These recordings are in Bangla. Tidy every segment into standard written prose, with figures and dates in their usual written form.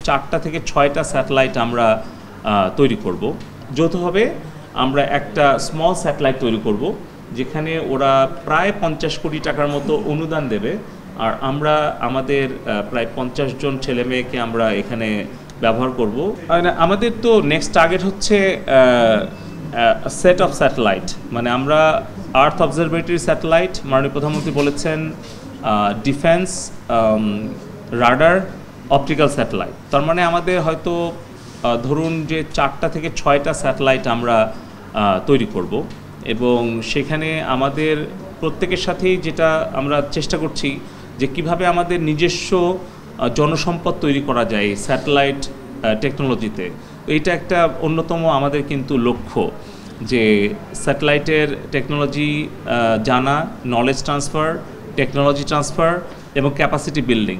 4টা থেকে 6টা স্যাটেলাইট আমরা তৈরি করব। যৌথভাবে আমরা একটা স্মল স্যাটেলাইট তৈরি করব, যেখানে ওরা প্রায় 50 কোটি টাকার মতো অনুদান দেবে, আর আমরা আমাদের প্রায় 50 জন ছেলে মেয়েকে আমরা এখানে ব্যবহার করব। আমাদের তো নেক্সট টার্গেট হচ্ছে সেট অফ স্যাটেলাইট, মানে আমরা আর্থ অবজারভেটরি স্যাটেলাইট, মাননীয় প্রধানমন্ত্রী বলেছেন ডিফেন্স, রাডার, অপটিক্যাল স্যাটেলাইট। তার মানে আমাদের হয়তো ধরুন যে 4টা থেকে 6টা স্যাটেলাইট আমরা তৈরি করব, এবং সেখানে আমাদের প্রত্যেকের সাথেই যেটা আমরা চেষ্টা করছি যে কিভাবে আমাদের নিজস্ব জনসম্পদ তৈরি করা যায় স্যাটেলাইট টেকনোলজিতে। এইটা একটা অন্যতম আমাদের কিন্তু লক্ষ্য, যে স্যাটেলাইটের টেকনোলজি জানা, নলেজ ট্রান্সফার, টেকনোলজি ট্রান্সফার এবং ক্যাপাসিটি বিল্ডিং,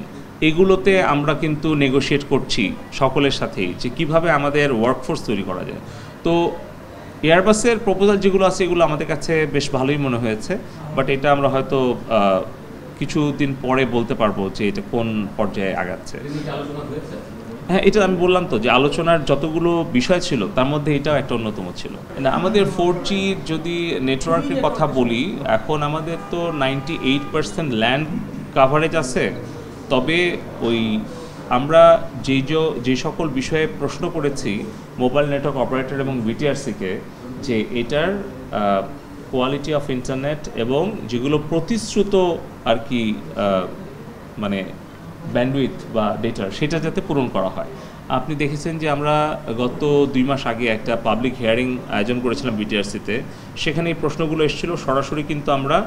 এগুলোতে আমরা কিন্তু নেগোশিয়েট করছি সকলের সাথেই যে কিভাবে আমাদের ওয়ার্কফোর্স তৈরি করা যায়। তো এয়ারবাসের প্রপোজাল যেগুলো আছে এগুলো আমাদের কাছে বেশ ভালোই মনে হয়েছে, বাট এটা আমরা হয়তো কিছুদিন পরে বলতে পারবো যে এটা কোন পর্যায়ে আগাচ্ছে। হ্যাঁ, এটা আমি বললাম তো যে আলোচনার যতগুলো বিষয় ছিল তার মধ্যে এটাও একটা অন্যতম ছিল। আমাদের 4G যদি নেটওয়ার্কের কথা বলি, এখন আমাদের তো 98% ল্যান্ড কাভারেজ আছে। তবে ওই আমরা যে সকল বিষয়ে প্রশ্ন করেছি মোবাইল নেটওয়ার্ক অপারেটর এবং বিটিআরসিকে, যে এটার কোয়ালিটি অফ ইন্টারনেট এবং যেগুলো প্রতিশ্রুত আর কি মানে ব্যান্ডউইথ বা ডেটার, সেটা যাতে পূরণ করা হয়। আপনি দেখেছেন যে আমরা গত 2 মাস আগে একটা পাবলিক হিয়ারিং আয়োজন করেছিলাম বিটিআরসিতে, সেখানে এই প্রশ্নগুলো এসেছিল সরাসরি, কিন্তু আমরা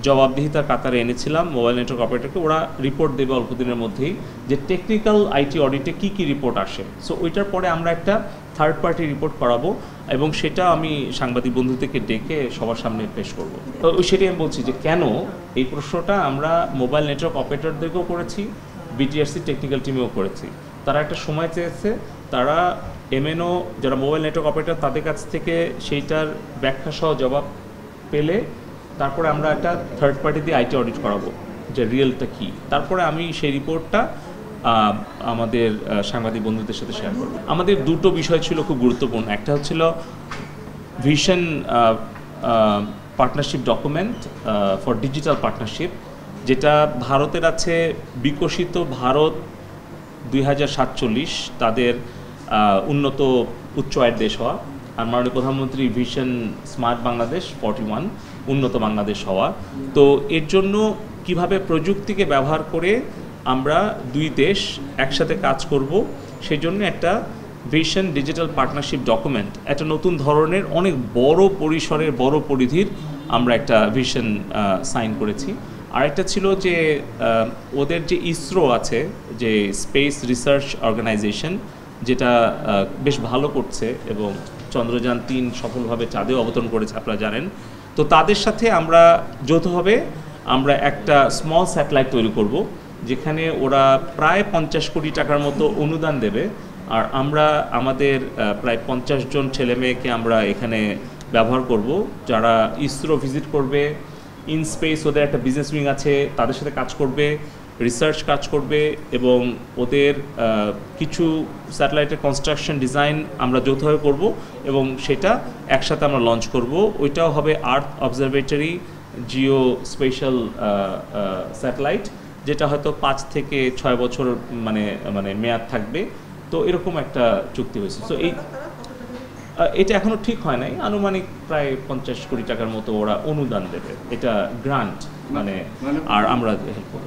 জবাবদিহিতার কাতারে এনেছিলাম মোবাইল নেটওয়ার্ক অপারেটরকে। ওরা রিপোর্ট দেবে অল্প দিনের মধ্যেই যে টেকনিক্যাল আইটি অডিটে কী কী রিপোর্ট আসে। সো ওইটার পরে আমরা একটা থার্ড পার্টি রিপোর্ট করাবো, এবং সেটা আমি সাংবাদিক বন্ধুদেরকে ডেকে সবার সামনে পেশ করবো। তো সেটাই আমি বলছি যে কেন এই প্রশ্নটা আমরা মোবাইল নেটওয়ার্ক অপারেটরদেরকেও করেছি, বিটিআরসি টেকনিক্যাল টিমেও করেছি। তারা একটা সময় চেয়েছে, তারা এমএনও যারা মোবাইল নেটওয়ার্ক অপারেটর তাদের কাছ থেকে সেইটার ব্যাখ্যা সহ জবাব পেলে তারপরে আমরা একটা থার্ড পার্টি দিয়ে আইটি অডিট করাবো যে রিয়েলটা কী। তারপরে আমি সেই রিপোর্টটা আমাদের সাংবাদিক বন্ধুদের সাথে শেয়ার করব। আমাদের দুটো বিষয় ছিল খুব গুরুত্বপূর্ণ। একটা হচ্ছিল vision partnership document for digital partnership, যেটা ভারতের আছে বিকশিত ভারত 2047, তাদের উন্নত উচ্চ আয়ের দেশ হওয়া, আর মাননীয় প্রধানমন্ত্রী ভিশন স্মার্ট বাংলাদেশ 41, উন্নত বাংলাদেশ হওয়া। তো এর জন্য কিভাবে প্রযুক্তিকে ব্যবহার করে আমরা দুই দেশ একসাথে কাজ করব, সেই জন্য একটা ভিশন ডিজিটাল পার্টনারশিপ ডকুমেন্ট, একটা নতুন ধরনের অনেক বড় পরিসরের বড় পরিধির আমরা একটা ভিশন সাইন করেছি। আরেকটা ছিল যে ওদের যে ইসরো আছে, যে স্পেস রিসার্চ অর্গানাইজেশন, যেটা বেশ ভালো করছে এবং চন্দ্রযান 3 সফলভাবে চাঁদেও অবতরণ করেছে আপনারা জানেন। তো তাদের সাথে আমরা যৌথভাবে আমরা একটা স্মল স্যাটেলাইট তৈরি করব, যেখানে ওরা প্রায় 50 কোটি টাকার মতো অনুদান দেবে, আর আমরা আমাদের প্রায় 50 জন ছেলে মেয়েকে আমরা এখানে ব্যবহার করব, যারা ইসরো ভিজিট করবে, ইন স্পেস ওদের একটা বিজনেস উইং আছে, তাদের সাথে কাজ করবে, রিসার্চ কাজ করবে, এবং ওদের কিছু স্যাটেলাইটের কনস্ট্রাকশন ডিজাইন আমরা যৌথভাবে করব, এবং সেটা একসাথে আমরা লঞ্চ করব। ওইটাও হবে আর্থ অবজারভেটরি জিও স্পেশাল স্যাটেলাইট, যেটা হয়তো 5 থেকে 6 বছর মানে মেয়াদ থাকবে। তো এরকম একটা চুক্তি হয়েছে। তো এটা এখনও ঠিক হয় নাই, আনুমানিক প্রায় 50 কোটি টাকার মতো ওরা অনুদান দেবে, এটা গ্রান্ট মানে, আর আমরা হেল্প করব।